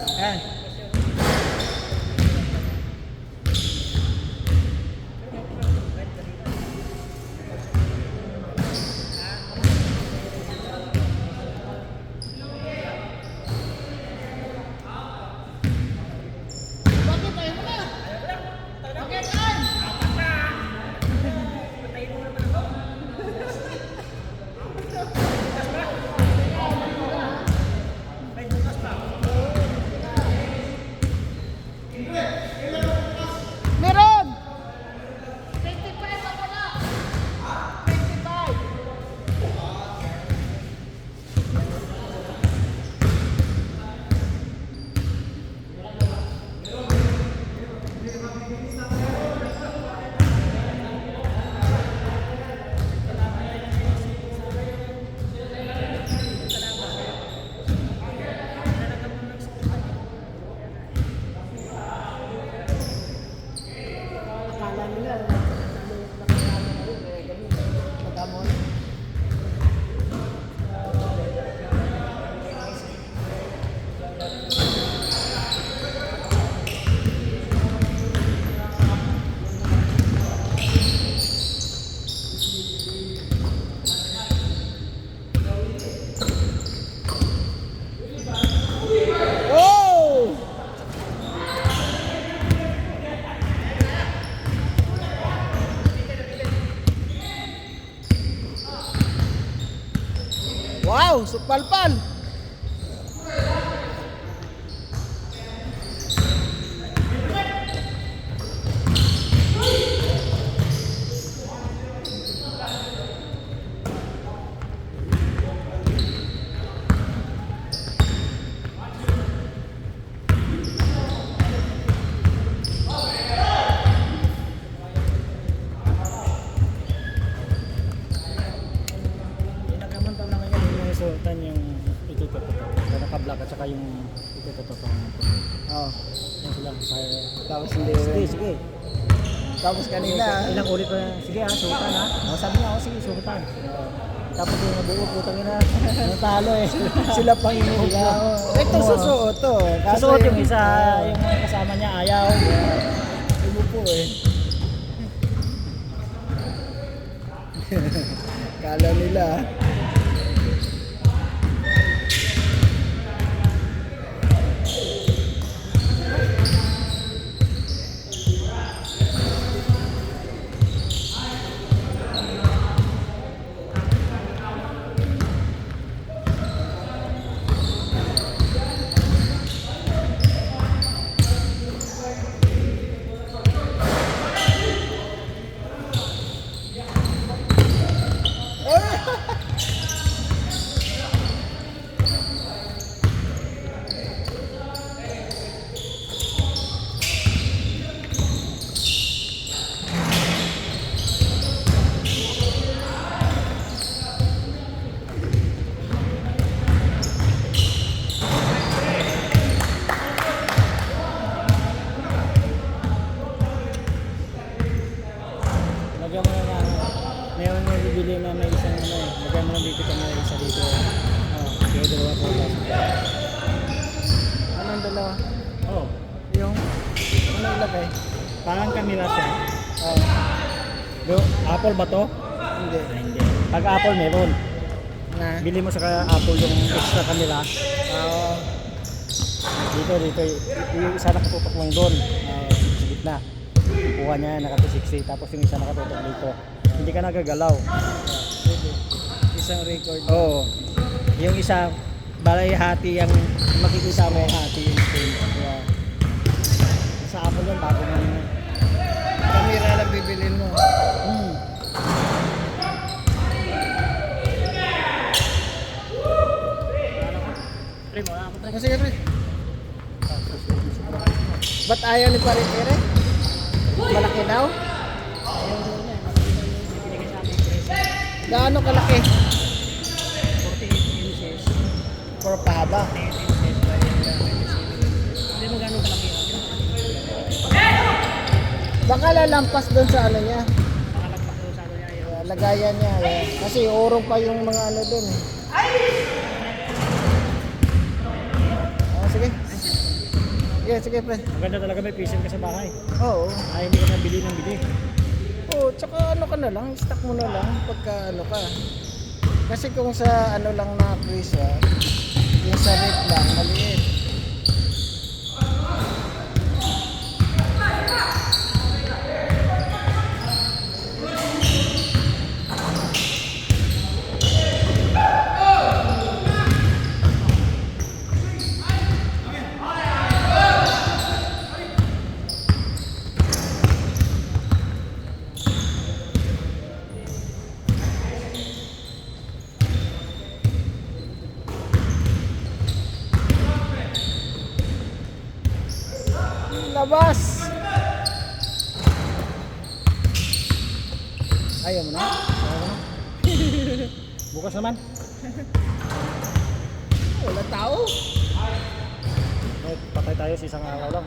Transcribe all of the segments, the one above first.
Ayan. Meron! 25 ako na! 25! Akala nila, magamon. Oh! Wow, supalpal. Pinakamantaw na ngayon yung suotan yung itututok. So, naka-black at saka yung itututok. Oh, Yan sila. tapos hindi. Sige, sige. Tapos kanina, Ilang ulit pa. Sige ha, suotan ha. O, sabi niya, sige, suotan. Tapos yung nabuo, putang ina. Natalo eh. sila pang inuupo. Ito susuot to. Susuot yung isa, yung kasama niya, ayaw. Inuupo eh. Kala nila. Lagyan mo na mayroon na bibili na may isang ano eh. Lagyan mo na dito ka na isa dito. Kaya dalawa po. Anong dalawa? Oh, Yung, ano ilagay? parang kanila siya. Oh, Apple ba to? hindi. Hindi. Pag apple meron. Na? Bili mo sa apple yung extra kanila. Oo. Dito. Yung isa nakatutok lang doon. Sa gitna. Kuha niya, nakatusiksik. Tapos yung isa nakatutok dito. Hindi ka nagagalaw. Pwede. Isang record. Oo. Yung isa, balay hati yung makikita mo yung hati yung screen. Yeah. Sa apple yun, bago na yun. Kamera lang bibilin mo. Pre, wala ako pre. Sige, pre. Ba't ayaw ni Pare Tere? Malaki daw? Gaano kalaki? 48 inches. For pahaba. 10 inches. Hindi mo gano'ng kalaki. Baka lalampas doon sa ano niya. Nakalagpak doon sa ano niya. Lagayan niya. Kasi urong pa yung mga ano doon. Oh, sige. Sige, sige, pre. Maganda talaga may freezer ka sa bahay. Oo. Ay, hindi ka na bili ng bili. Oo, tsaka ano ka na lang, stock mo na lang pagka ano ka. Kasi kung sa ano lang na freezer, yung sa rate lang, maliit. Labas! Ayaw mo na? Ayaw mo na? Bukas naman. Wala tao. Eh, patay tayo sa isang araw lang.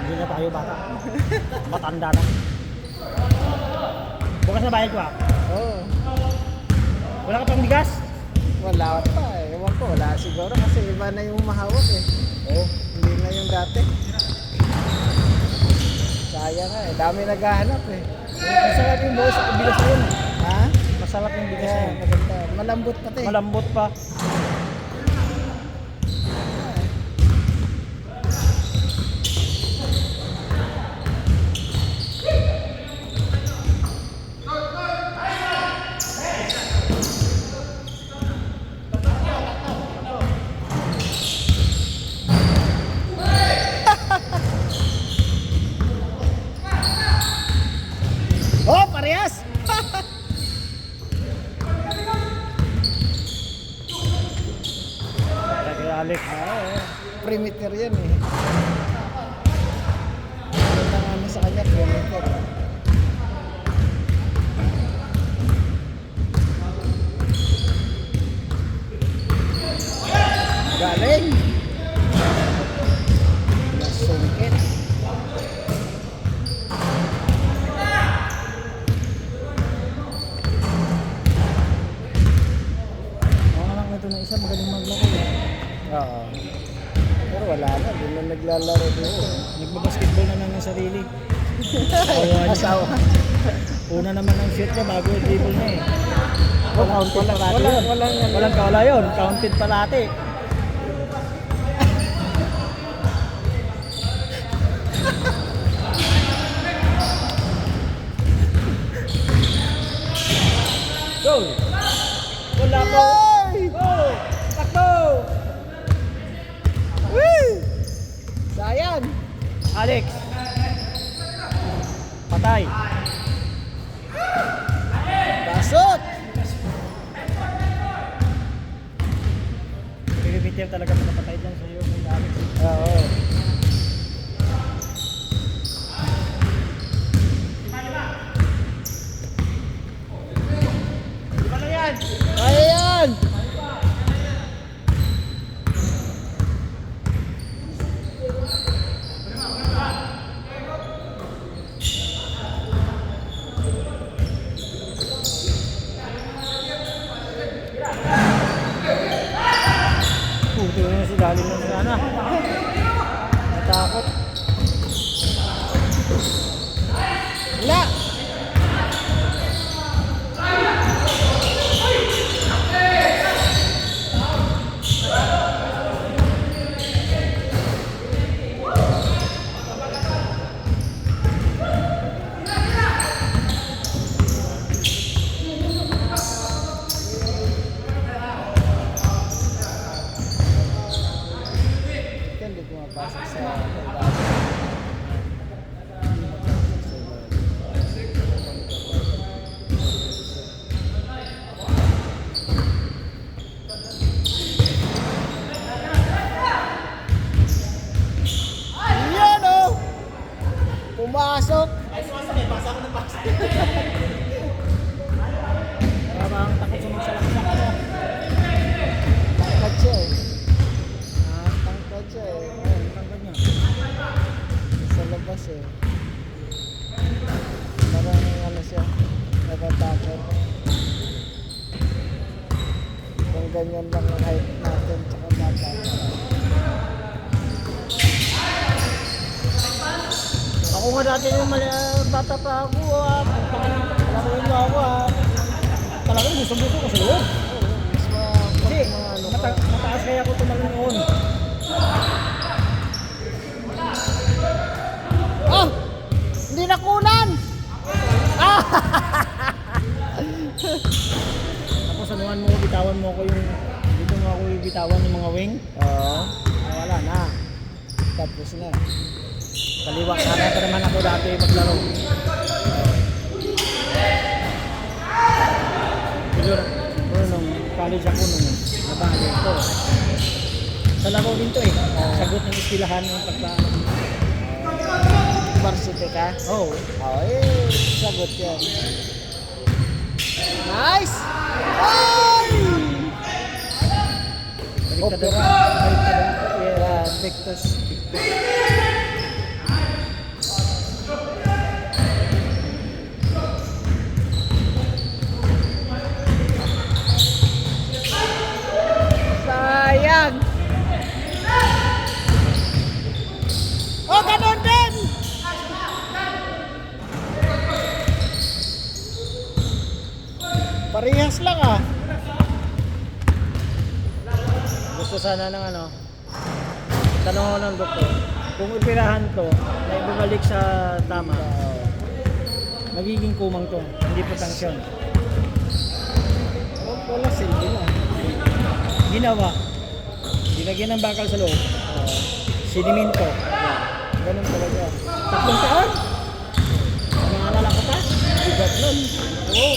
Hindi na tayo bata. Matanda na. Bukas na bayad ko ah. Oo. Wala ka pang bigas? Wala pa eh. Ewan ko, wala siguro kasi iba na yung mahawak eh. Oo. Hindi na yung dati. Sayang nga eh. Dami naghahanap eh. Masarap yung boss. Ang bigas yun. Ha? Masarap yung bigas Kaya yun. maganda. Malambot pati. Malambot pa. Oh, parehas! Kaya Alex. Perimeter yan eh. Ang ano sa kanya, perimeter. Galing! Nasungkit. Ang anak nito na isa magaling maglaro. Oo. Pero wala na, hindi na naglalaro dito. Nagbabasketball na ng sarili. Awa niya. Asawa. Una naman ang shoot niya bago yung dribble niya eh. Counted parati yun. Walang Walang kawala yun. Counted parati. Go! Wala po! Go! Takbo! Woo! Sayang! Alex! Patay! Pasok! Perimeter talaga pinapatay dyan sa iyo kung Alex. Oo. Di ba na yan? Kaya yan! Puto na si Dalim ng sana. Natakot. Wala! Hindi pumapasok sa yan o! Pumasok! Parang takot sa magsalaksak ano. Tangkad siya eh. Tangkad siya eh. Ayun, Tangkad niya. sa labas eh. Parang ano siya, natatakot. Kung ganyan lang ang height natin, tsaka bata. nga dati yung bata pa ako, palakuin mo ako, talagang gusto ko sa loob. Kasi mataas kaya ako tumalon noon. Oh! Hindi nakunan! Ah! Tapos anuhan mo, bitawan mo ako yung, dito mo ako bitawan yung mga wing. Oo. Wala na. Tapos na. Kaliwa kanan pa naman ako dati maglaro. Pero nung college ako nung nabali ko. Sa laro din to eh. Sagot ng istilahan ng pagka... Varsity ka? Oh, Oo, sagot yan. Nice! Ay! baliktad Opera. Yeah, Victus. Sayang! Oh, ganun din! Parehas lang ah. Gusto sana ng ano, tanong ko ng doktor, kung operahan to, na ibabalik sa tama, magiging kumang to, hindi potensyon. Oh, wala silbi na. Ginawa, dinagyan ng bakal sa loob, sediminto, Ganun talaga. 3 taon, naalala ko pa, Bigat nun. Oo.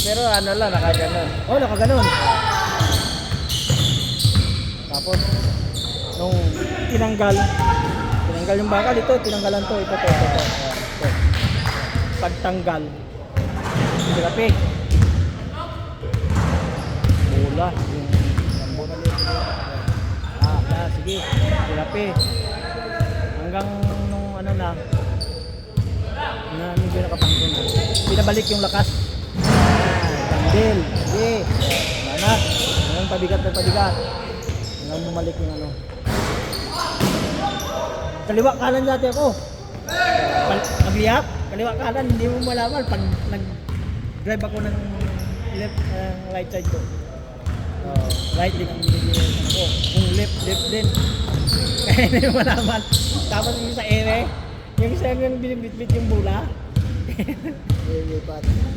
Pero ano lang, nakaganon. oh nakaganon. Tapos, nung tinanggal yung bakal, tinanggalan to, ito. Pagtanggal, tirapi. Bola, yung lambo na dito. Sige, tirapi. Hanggang nung ano na medyo nakapangko na. Pinabalik yung lakas. Tanggal, sige. Mana, hanggang pabigat. Hanggang bumalik yung ano. Kaliwa kanan dati ako. Pagliyak, kaliwa kanan, hindi mo malaman pag nag-drive ako ng right side ko. Right din ang binibigyan ko. Kung left din. Kaya hindi mo malaman. Tapos yung sa ere, yung isa yung binibitbit yung bola.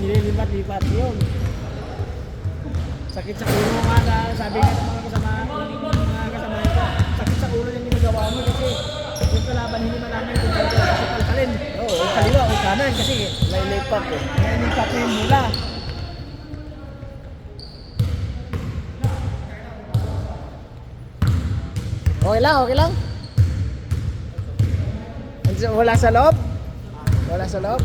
Nililipat yun. Sakit sa ulo nga na, sabi nga ng mga kasama ko, sakit sa ulo yung ginagawa mo kasi yung kalaban hindi malaman kung saan kasi palpalin. Oo, kaliwa o kanan kasi May lipat eh. nililipat mo yung bola. Okay lang. Wala sa loob? Wala sa loob?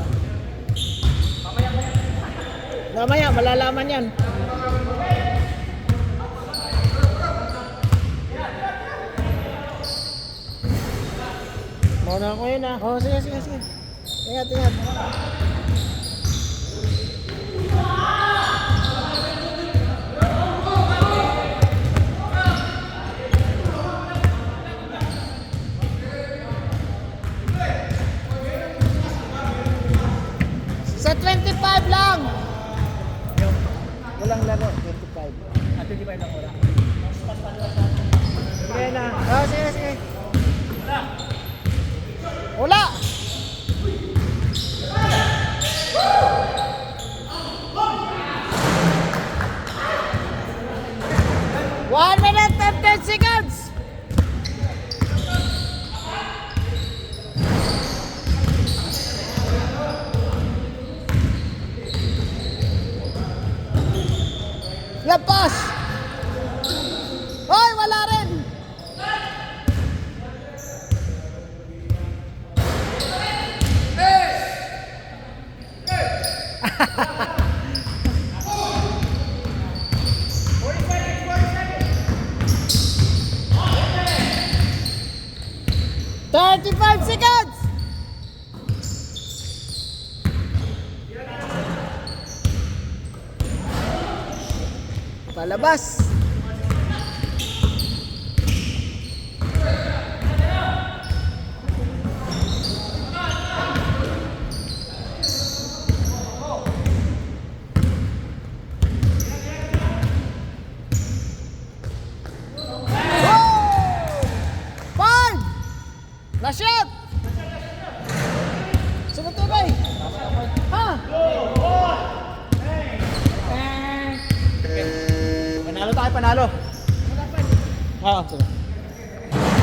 Mamaya, malalaman yan. Mauna ko yun Oh, sige. Ingat. Sa 25 lang! Walang laro, 25. At hindi pa ilang oras. Sige na. Oh, sige. Wala! One minute, 15 seconds! Lapas! Hoy, wala rin! Thirty-five seconds! Palabas! Rush out! Sunod to, bay! Ha? Panalo tayo, panalo. Oo, sige.